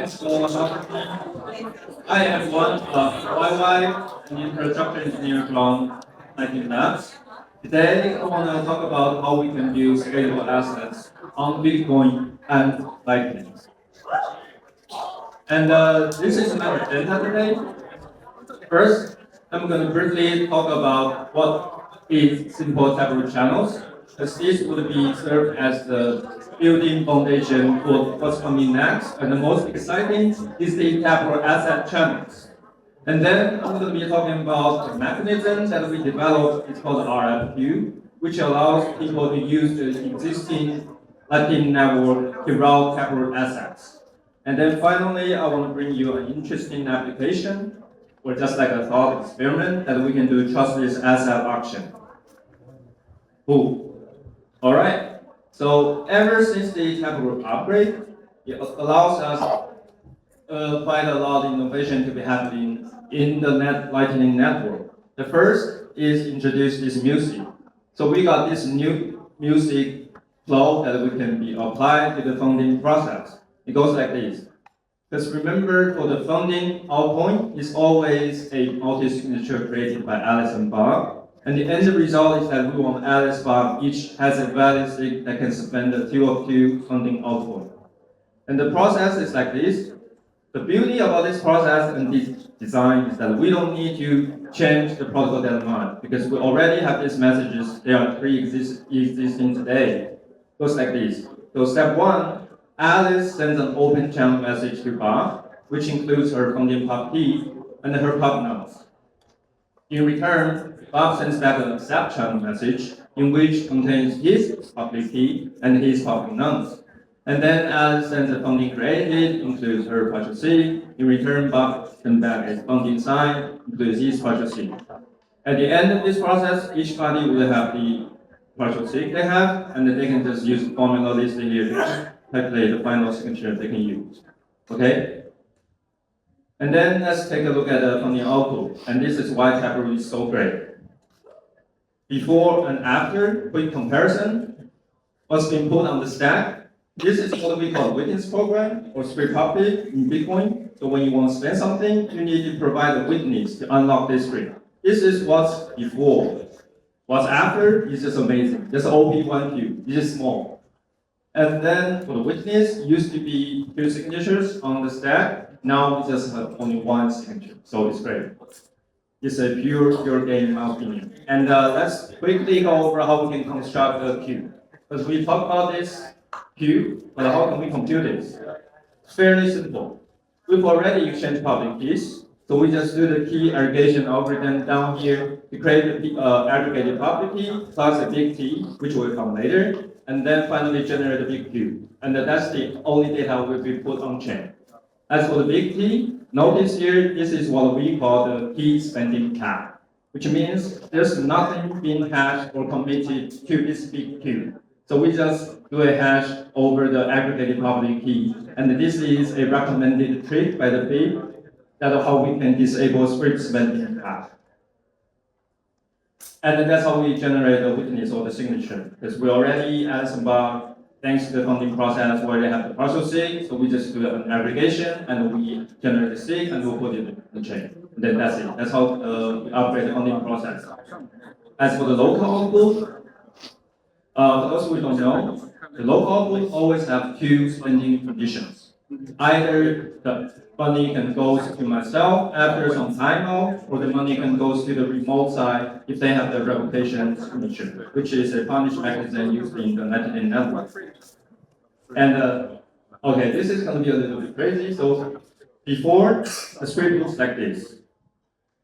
Okay, so hi everyone, YY, an infrastructure engineer from Lightning Labs. Today, I want to talk about how we can build scalable assets on Bitcoin and Lightning. And this is my agenda today. First, I'm going to briefly talk about what is simple Taproot channels, as this would be served as the building foundation for what's coming next. And the most exciting is the Taproot asset channels. And then I'm going to be talking about the mechanism that we developed. It's called RFQ, which allows people to use the existing Lightning network to route Taproot assets. And then finally, I want to bring you an interesting application, or just like a thought experiment that we can do trustless asset auction. Cool. All right. So ever since the Taproot upgrade, it allows us quite a lot of innovation to be happening in the Lightning network. The first is introduce this music. So we got this new music flow that we can be applied to the funding process. It goes like this. Because remember, for the funding, our point is always a multi-signature created by Alice and Bob. And the end result is that we want Alice Bob each has a valid stick that can spend the 2 of 2 funding output. And the process is like this. The beauty about this process and this design is that we don't need to change the protocol that much because we already have these messages. They are pre-existing today. It goes like this. So step 1, Alice sends an open channel message to Bob, which includes her funding pub key and her pub nodes. In return, Bob sends back an accept channel message in which contains his public key and his public nodes. And then Alice sends a funding created, includes her partial seed. In return, Bob sends back a funding signed, includes his partial seed. At the end of this process, each party will have the partial seed they have, and then they can just use the formula listed here to calculate the final signature they can use. Okay? And then let's take a look at the funding output. And this is why Taproot is so great. Before and after, quick comparison. What's been put on the stack? This is what we call witness program or script public in Bitcoin. So when you want to spend something, you need to provide a witness to unlock this script. This is what's before. What's after is just amazing. Just OP1Q. This is small. And then for the witness, used to be 2 signatures on the stack. Now we just have only 1 signature. So it's great. It's a pure game in my opinion. And let's quickly go over how we can construct a queue. Because we talked about this queue, but how can we compute this? It's fairly simple. We've already exchanged public keys, so we just do the key aggregation algorithm down here to create the aggregated public key plus a big T, which will come later, and then finally generate a big Q. And that's the only data will be put on chain. As for the big T, notice here, this is what we call the key spending cap, which means there's nothing being hashed or committed to this big Q. So we just do a hash over the aggregated public key. And this is a recommended trick by the FIP. That's how we can disable script spending cap. And that's how we generate the witness or the signature. Because we already added some bug, thanks to the funding process where they have the partial sig. So we just do an aggregation and we generate the sig and we'll put it in the chain. And then that's it. That's how we operate the funding process. As for the local output, for those who don't know, the local output always have 2 spending conditions. Either the money can go to myself after some timeout, or the money can go to the remote side if they have the revocation signature, which is a punish mechanism used in the Lightning network. And okay, this is going to be a little bit crazy. So before, the script looks like this.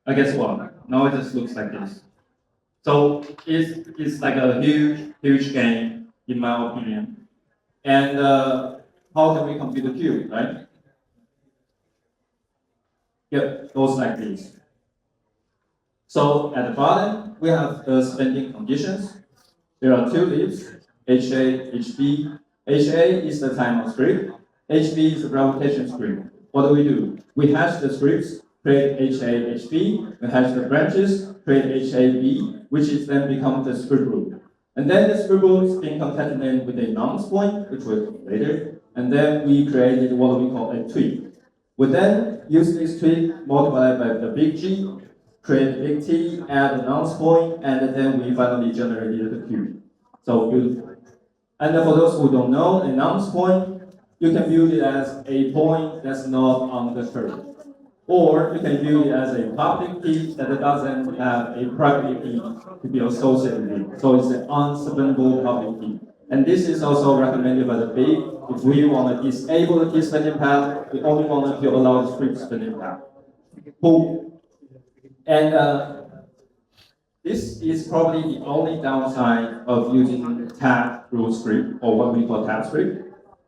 I guess what? Now it just looks like this. So it's like a huge game, in my opinion. And how can we compute the Q, right? Yep, goes like this. So at the bottom, we have the spending conditions. There are 2 leaves, HA, HB. HA is the timeout script. HB is the revocation script. What do? We hash the scripts, create HA, HB. We hash the branches, create HAB, which is then become the script root. And then the script root is being concatenated with a nonce point, which will come later. And then we created what we call a tweak. We then use this tree, multiply by the big G, create a big T, add a nonce point, and then we finally generated the Q. So beautiful. And for those who don't know, a nonce point, you can view it as a point that's not on the curve. Or you can view it as a public key that doesn't have a private key to be associated with. So it's an unsubmittable public key. And this is also recommended by the big. If we want to disable the key spending path, we only want to allow the script spending path. Cool. And this is probably the only downside of using Taproot script, or what we call tab script.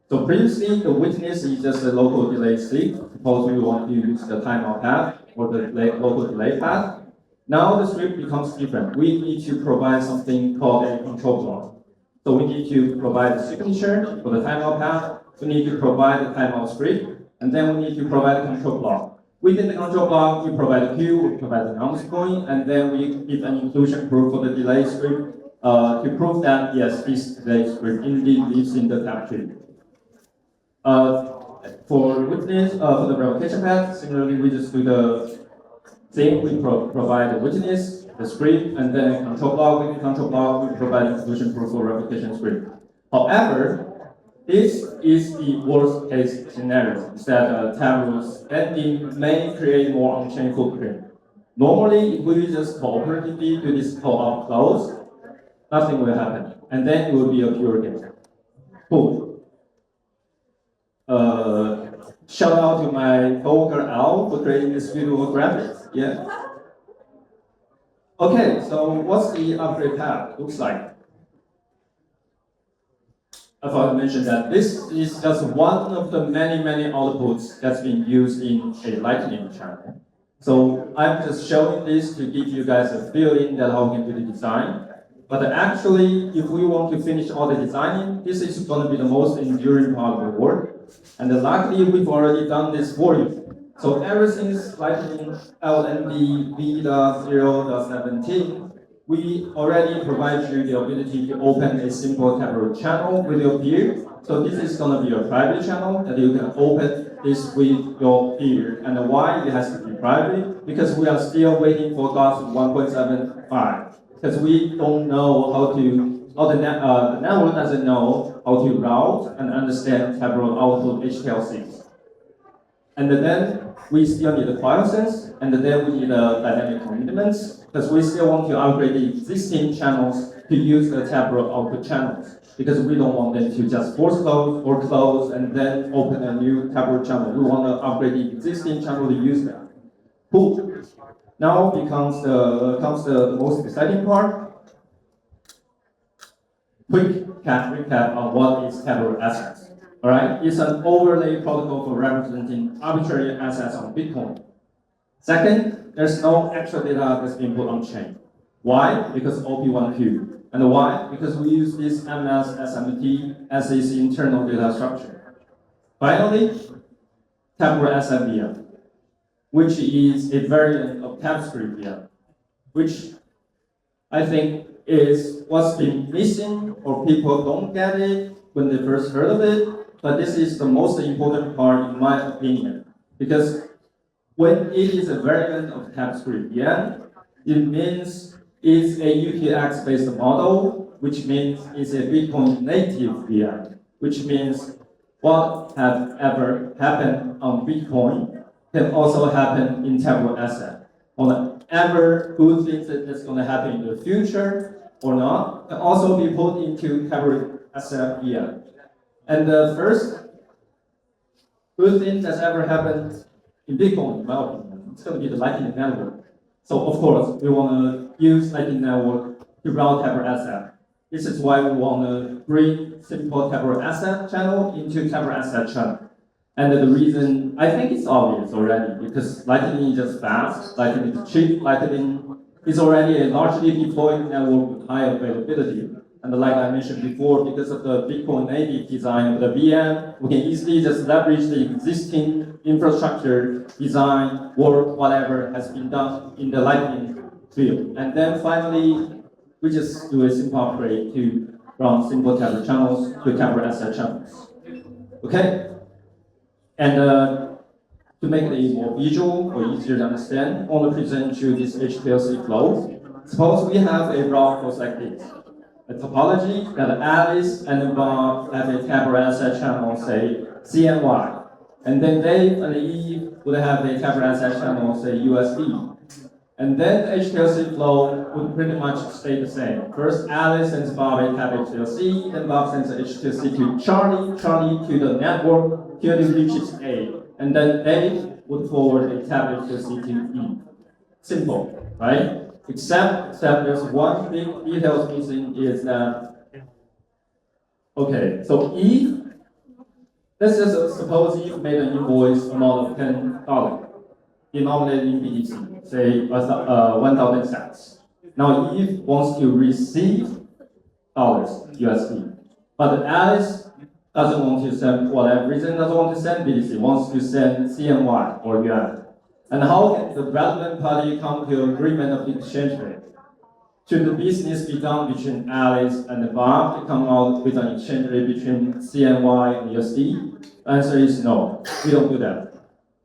So previously, the witness is just a local delay seek. Suppose we want to use the timeout path or the local delay path. Now the script becomes different. We need to provide something called a control block. So we need to provide a signature for the timeout path. We need to provide the timeout script, and then we need to provide a control block. Within the control block, we provide a queue, we provide the nonce point, and then we give an inclusion proof for the delay script to prove that yes, this delay script indeed lives in the tab tree. For witness, for the revocation path, similarly, we just do the same. We provide the witness, the script, and then control block. With the control block, we provide inclusion proof for revocation script. However, this is the worst case scenario, is that Taproot ending may create more on-chain footprint. Normally, if we just cooperatively do this co-op close, nothing will happen, and then it will be a pure game. Cool. Shout out to my coworker Al for creating this beautiful graphics. Yeah. Okay, so what's the upgrade path looks like? I thought I mentioned that this is just one of the many outputs that's been used in a Lightning channel. So I'm just showing this to give you guys a feeling that how we can do the design. But actually, if we want to finish all the designing, this is going to be the most enduring part of the work. And luckily, we've already done this for you. So ever since Lightning LND v.0.17, we already provide you the ability to open a simple Taproot channel with your peer. So this is going to be a private channel that you can open this with your peer. And why it has to be private? Because we are still waiting for GOS 1.75. Because we don't know how to, or the network doesn't know how to route and understand Taproot output HTLCs. And then we still need a file sense, and then we need dynamic commitments, because we still want to upgrade the existing channels to use the Taproot output channels, because we don't want them to just force close or close and then open a new Taproot channel. We want to upgrade the existing channel to use that. Cool. Now comes the most exciting part. Quick recap on what is Taproot assets. All right, it's an overlay protocol for representing arbitrary assets on Bitcoin. Second, there's no extra data that's been put on chain. Why? Because OP1Q. And why? Because we use this MS SMT as its internal data structure. Finally, Taproot asset VM, which is a variant of TabScript VM, which I think is what's been missing, or people don't get it when they first heard of it. But this is the most important part in my opinion, because when it is a variant of TabScript VM, it means it's a UTX-based model, which means it's a Bitcoin native VM, which means what have ever happened on Bitcoin can also happen in Taproot asset. Whatever good things that's going to happen in the future or not can also be put into Taproot asset VM. And the first good thing that's ever happened in Bitcoin, in my opinion, it's going to be the Lightning Network. So of course, we want to use Lightning Network to route Taproot asset. This is why we want to bring simple Taproot asset channel into Taproot asset channel. And the reason, I think it's obvious already, because Lightning is just fast, Lightning is cheap, Lightning is already a largely deployed network with high availability. And like I mentioned before, because of the Bitcoin native design of the VM, we can easily just leverage the existing infrastructure, design, work, whatever has been done in the Lightning field. And then finally, we just do a simple upgrade to from simple Taproot channels to Taproot asset channels. Okay? And to make it more visual or easier to understand, I want to present you this HPLC flow. Suppose we have a block goes like this. A topology that Alice and Bob have a Taproot asset channel, say CNY. And then Dave and Eve would have a Taproot asset channel, say USB. And then the HPLC flow would pretty much stay the same. First, Alice sends Bob a tap HPLC, then Bob sends the HPLC to Charlie, Charlie to the network, till it reaches A. And then Dave would forward a tap HPLC to E. Simple, right? Except there's one big detail missing is that, okay, so E, let's just suppose Eve made an invoice amount of $10 denominated in BTC, say 1,000 cents. Now Eve wants to receive dollars USD, but Alice doesn't want to send, for whatever reason, doesn't want to send BTC, wants to send CNY or yuan. And how can the relevant party come to an agreement of exchange rate? Should the business be done between Alice and Bob to come out with an exchange rate between CNY and USD? The answer is no, we don't do that.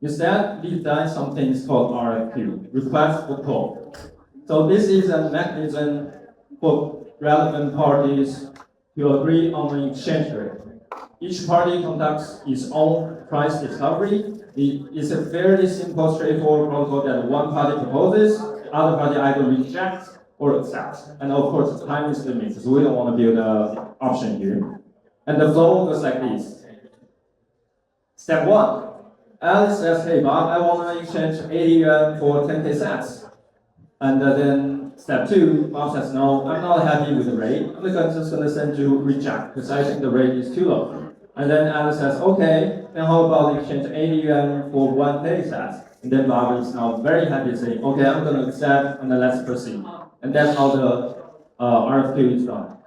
Instead, we design something called RFQ, request for quote. So this is a mechanism for relevant parties to agree on an exchange rate. Each party conducts its own price discovery. It's a fairly simple, straightforward protocol that one party proposes, the other party either rejects or accepts. And of course, time is limited, so we don't want to build an option here. And the flow goes like this. Step 1. Alice says, hey Bob, I want to exchange 80 yuan for 10K cents. And then step 2, Bob says, no, I'm not happy with the rate. I'm just going to send you reject because I think the rate is too low. And then Alice says, okay, then how about exchange 80 yuan for 1K cents? And then Bob is now very happy saying, okay, I'm going to accept and then let's proceed. And that's how the RFQ is done.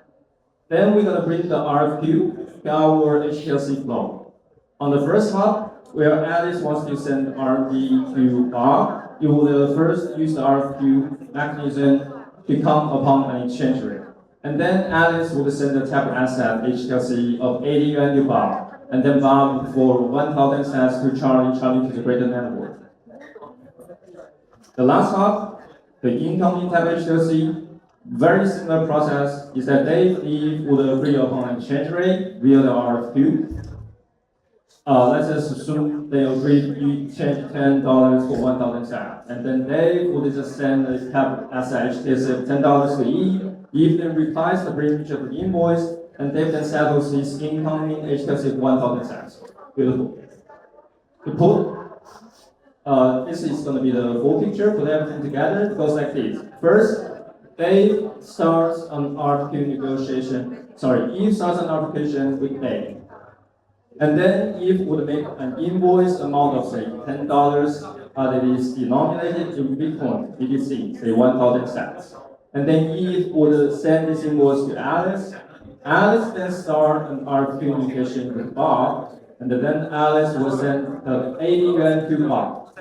Then we're going to bring the RFQ to our HPLC flow. On the first hop, where Alice wants to send RFP to Bob, you will first use the RFQ mechanism to come upon an exchange rate. And then Alice will send the Taproot asset HPLC of 80 yuan to Bob, and then Bob for 1,000 cents to Charlie, Charlie to the greater network. The last hop, the incoming Taproot HPLC, very similar process is that they would agree upon an exchange rate via the RFQ. Let's just assume they agreed to exchange $10 for 1,000 cents, and then they would just send the Taproot asset HPLC of $10 to E. If then replies the breach of the invoice, and they then settles his incoming HPLC of 1,000 cents. Beautiful. To put, this is going to be the full picture. Put everything together. It goes like this. First, Dave starts an RFQ negotiation. Sorry, Eve starts an arbitration with Dave. And then Eve would make an invoice amount of say $10 that is denominated in Bitcoin, BTC, say 1,000 cents. And then Eve would send this invoice to Alice. Alice then start an RFQ negotiation with Bob, and then Alice will send the 80 yuan to Bob.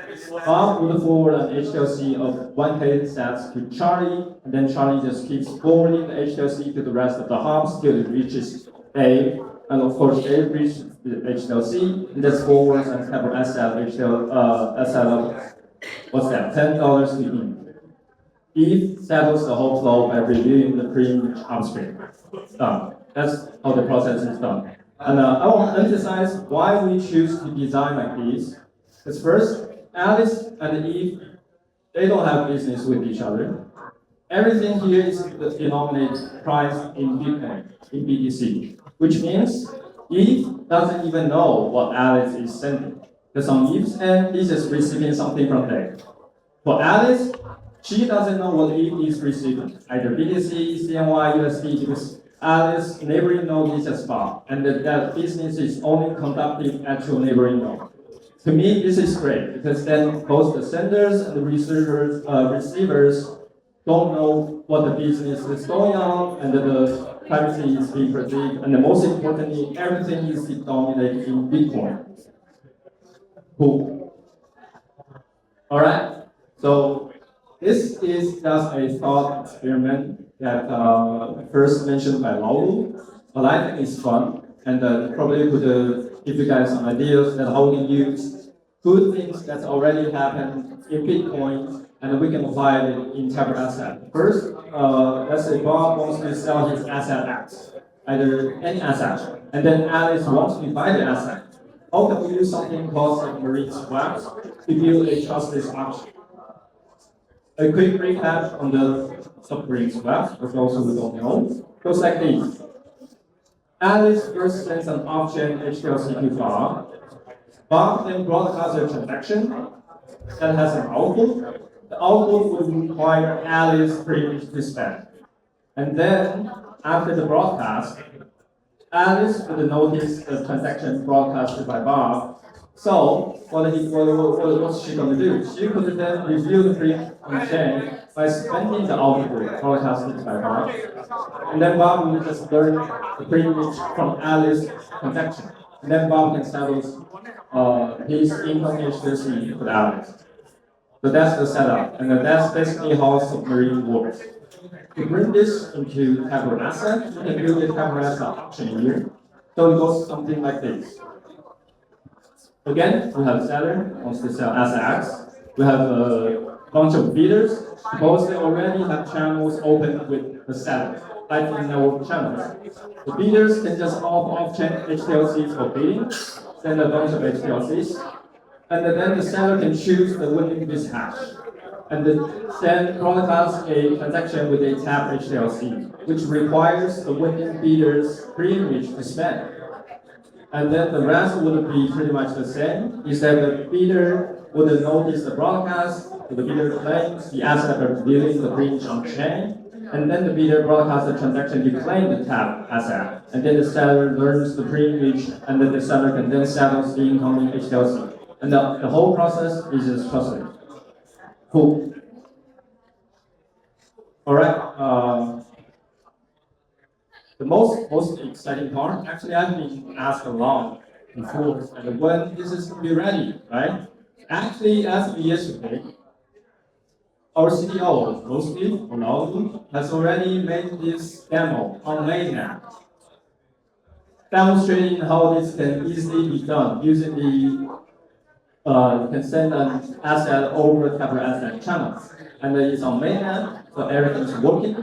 Bob would forward an HLC of 1K cents to Charlie, and then Charlie just keeps forwarding the HLC to the rest of the hops till it reaches Dave. And of course, Dave reaches the HLC, and that's forwards and Taproot asset of, what's that, $10 to Eve. Eve settles the whole flow by reviewing the preimage upstream. Done. That's how the process is done. And I want to emphasize why we choose to design like this. Because first, Alice and Eve, they don't have business with each other. Everything here is denominated price in Bitcoin, in BTC, which means Eve doesn't even know what Alice is sending. Because on Eve's end, he's just receiving something from Dave. For Alice, she doesn't know what Eve is receiving, either BTC, CNY, USD, because Alice neighboring node is a spot, and that business is only conducting actual neighboring node. To me, this is great, because then both the senders and the receivers don't know what the business is going on, and the privacy is being perceived, and most importantly, everything is denominated in Bitcoin. Cool. All right, so this is just a thought experiment that first mentioned by Laolu, but I think it's fun, and probably could give you guys some ideas that how we can use good things that's already happened in Bitcoin, and we can apply it in Taproot asset. First, let's say Bob wants to sell his asset X, either any asset, and then Alice wants to buy the asset. How can we use something called submarine swaps to build a trustless auction? A quick recap on the submarine swaps, for those who don't know, goes like this. Alice first sends an auction HTLC to Bob. Bob then broadcasts a transaction that has an output. The output would require Alice privilege to spend. And then, after the broadcast, Alice would notice the transaction broadcasted by Bob. So, what's she going to do? She could then review the privilege on chain by spending the output broadcasted by Bob. And then Bob will just learn the privilege from Alice's transaction. And then Bob can settle his income HTLC with Alice. So that's the setup, and that's basically how submarine works. To bring this into Taproot asset, you can build a Taproot asset auction here. So it goes something like this. Again, we have a seller wants to sell asset X. We have a bunch of bidders. Suppose they already have channels open with the seller, like in our channels. The bidders can just off-chain HTLCs for bidding, send a bunch of HTLCs, and then the seller can choose the winning bid hash, and then broadcast a transaction with a tap HTLC, which requires the winning bidder's privilege to spend. And then the rest would be pretty much the same, is that the bidder would notice the broadcast, the bidder claims the asset are dealing the privilege on chain, and then the bidder broadcasts the transaction to claim the tap asset, and then the seller learns the privilege, and then the seller can then settle the incoming HTLC. And the whole process is just trusted. Cool. All right. The most exciting part, actually, I've been asked a lot before, and when this is going to be ready, right? Actually, as of yesterday, our CTO, mostly Ronaldo, has already made this demo on mainnet, demonstrating how this can easily be done using the you can send an asset over Taproot asset channels, and it's on mainnet, so everything's working.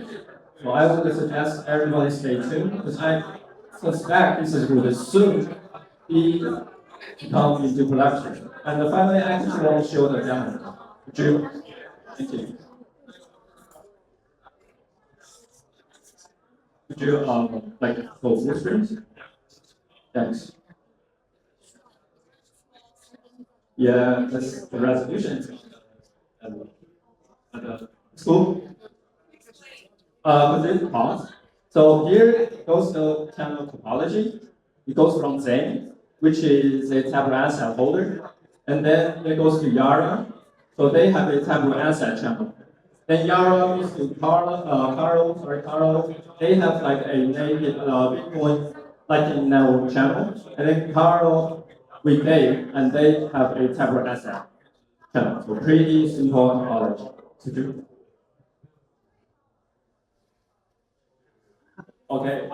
So I would suggest everybody stay tuned, because I suspect this is going to soon come into production. And finally, I actually want to show the demo. Would you? Thank you. Would you like go full screen? Thanks. Yeah, that's the resolution. It's cool. Could you pause? So here goes the channel topology. It goes from Zane, which is a Taproot asset holder, and then it goes to Yara. So they have a Taproot asset channel. Then Yara goes to Carlo. They have like a native Bitcoin Lightning Network channel, and then Carlo with Dave, and they have a Taproot asset channel. So pretty simple topology to do. Okay,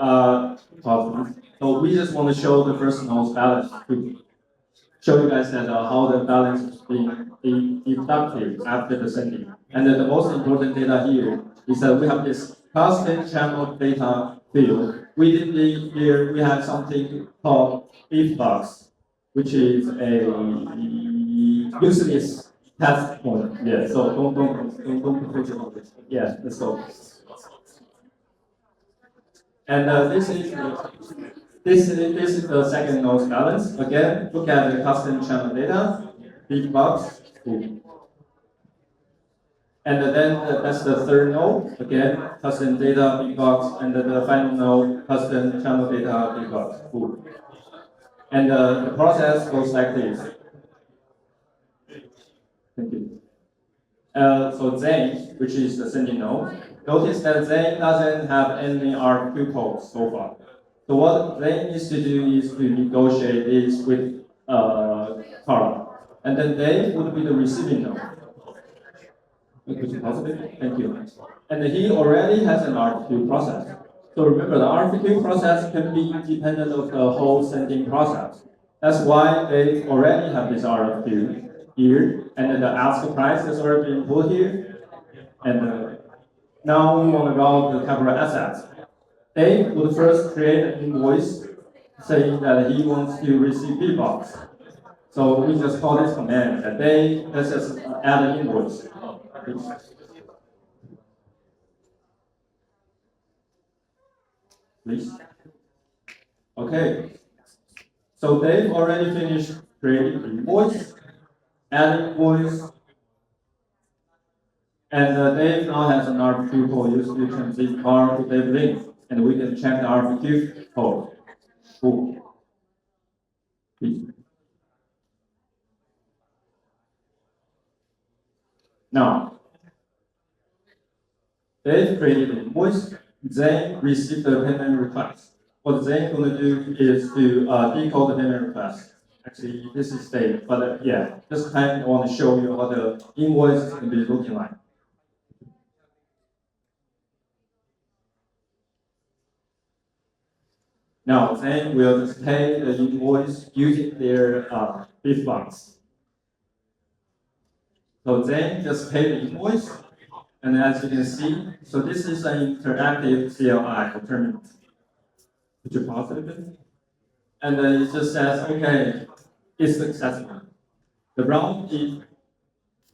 so we just want to show the first node's balance to show you guys that how the balance is being deducted after the sending. And then the most important data here is that we have this custom channel data field. Within here we have something called ifbox, which is a useless test point. Yeah, so don't put it on this. Yeah, let's go. And this is the second node balance. Again, look at the custom channel data, big box, boom. And then that's the third node. Again, custom data, big box, and then the final node, custom channel data, big box, boom. And the process goes like this. Thank you. So Zane, which is the sending node, notice that Zane doesn't have any RFQ calls so far. So what Zane needs to do is to negotiate this with Carl. And then they would be the receiving node. Thank you. And he already has an RFQ process. So remember, the RFQ process can be independent of the whole sending process. That's why they already have this RFQ here, and then the ask price has already been put here. And now we want to route the Taproot assets. Dave would first create an invoice saying that he wants to receive B-box. So we just call this command that Dave, let's just add an invoice. Please. Okay. So Dave already finished creating the invoice, add invoice, and Dave now has an RFQ code used to transit car to Dave link, and we can check the RFQ code. Cool. Please. Now, Dave created an invoice, Zane received the payment request. What Zane's going to do is to decode the payment request. Actually, this is Dave, but yeah, this time I want to show you how the invoice is going to be looking like. Now, Zane will just pay the invoice using their beef box. So Zane just paid the invoice, and as you can see, so this is an interactive CLI or terminal. Could you pause it a bit? And then it just says, okay, it's successful. The round it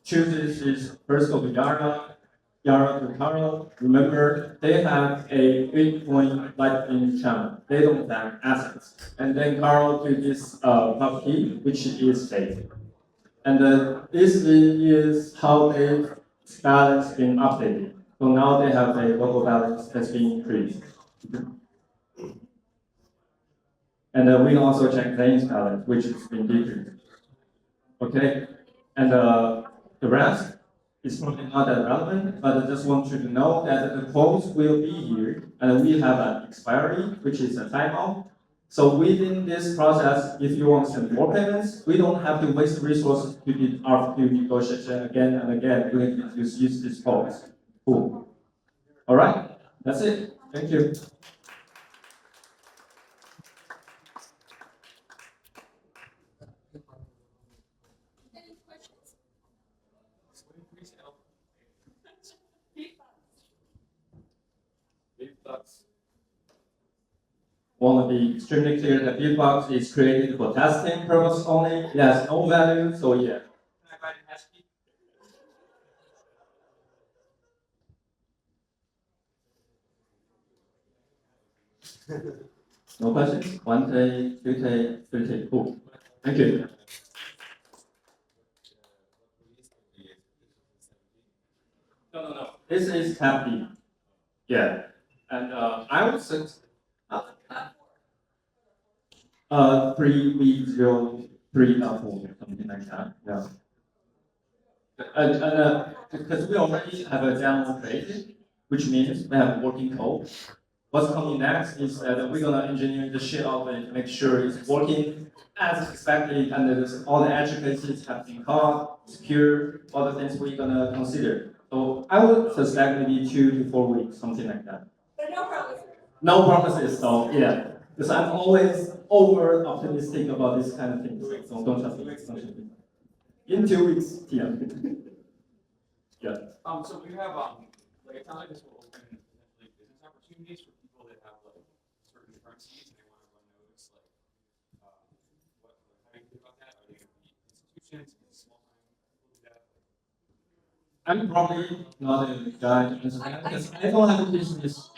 chooses is first go to Yara, Yara to Carl. Remember, they have a Bitcoin Lightning channel. They don't have assets. And then Carl to this pub key, which is safe. And this is how their balance been updated. So now they have a local balance that's been increased. And we also check Zane's balance, which has been decreased. Okay, and the rest is probably not that relevant, but I just want you to know that the quotes will be here, and we have an expiry, which is a timeout. So within this process, if you want to send more payments, we don't have to waste resources to do RFQ negotiation again and again. We can just use this quotes. Cool. All right, that's it. Thank you. Want to be extremely clear that Bitbox is created for testing purpose only. It has no value, so yeah. No questions? One take, two take, three take. Cool. Thank you. No. This is happy. Yeah. And I would say 3V03.4, something like that. Yeah. Because we already have a demo created, which means we have working code. What's coming next is that we're gonna engineer the shit out of it to make sure it's working as expected, and all the edge cases have been caught, secure, all the things we're gonna consider. So I would suspect maybe 2 to 4 weeks, something like that. But no promises. No promises, though. Yeah, because I'm always over optimistic about this kind of things. So don't trust me. Don't trust me. In 2 weeks, yeah. Yeah. So we have like it sounds like this will open like business opportunities for people that have like certain currencies and they want to run nodes. Like, what how do you think about that? Are they going to be institutions, small time people do that? I'm probably not a guy to answer that because I don't have a business.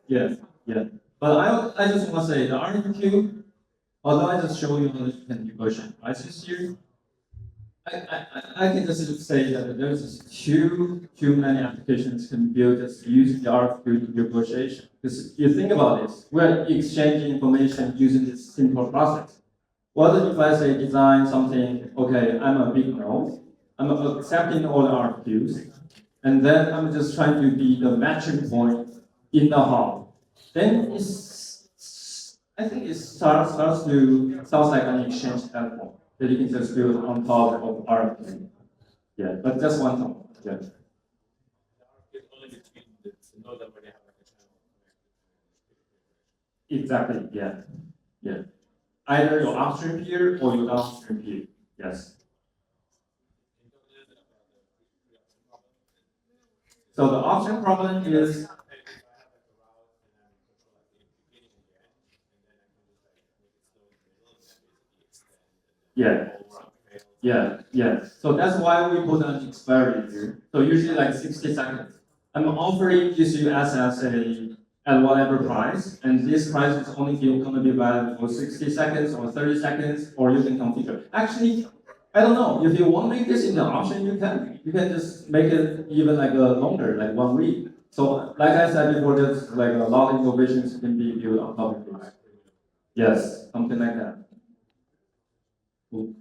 Yes, yeah. But I just want to say the RFQ, although I just show you how you can negotiate prices here, I can just say that there's too many applications can build just using the RFQ negotiation. Because you think about this, we're exchanging information using this simple process. What if I say design something, okay, I'm a big node, I'm accepting all the RFQs, and then I'm just trying to be the matching point in the hub. Then I think it starts to sounds like an exchange platform that you can just build on top of RFQ. Yeah, but just one thought. Yeah. It's only between the node that already have like a channel. Exactly. Yeah. Yeah. either your upstream peer or your downstream peer. Yes. So the option problem is yeah. Yeah. So that's why we put an expiry here. So usually like 60 seconds. I'm offering this you SSA at whatever price, and this price is only going to be valid for 60 seconds or 30 seconds, or you can configure. Actually, I don't know. If you want to make this in the option, you can. You can just make it even like a longer, like 1 week. So like I said before, there's like a lot of innovations can be built on top of this. Yes, something like that. Cool.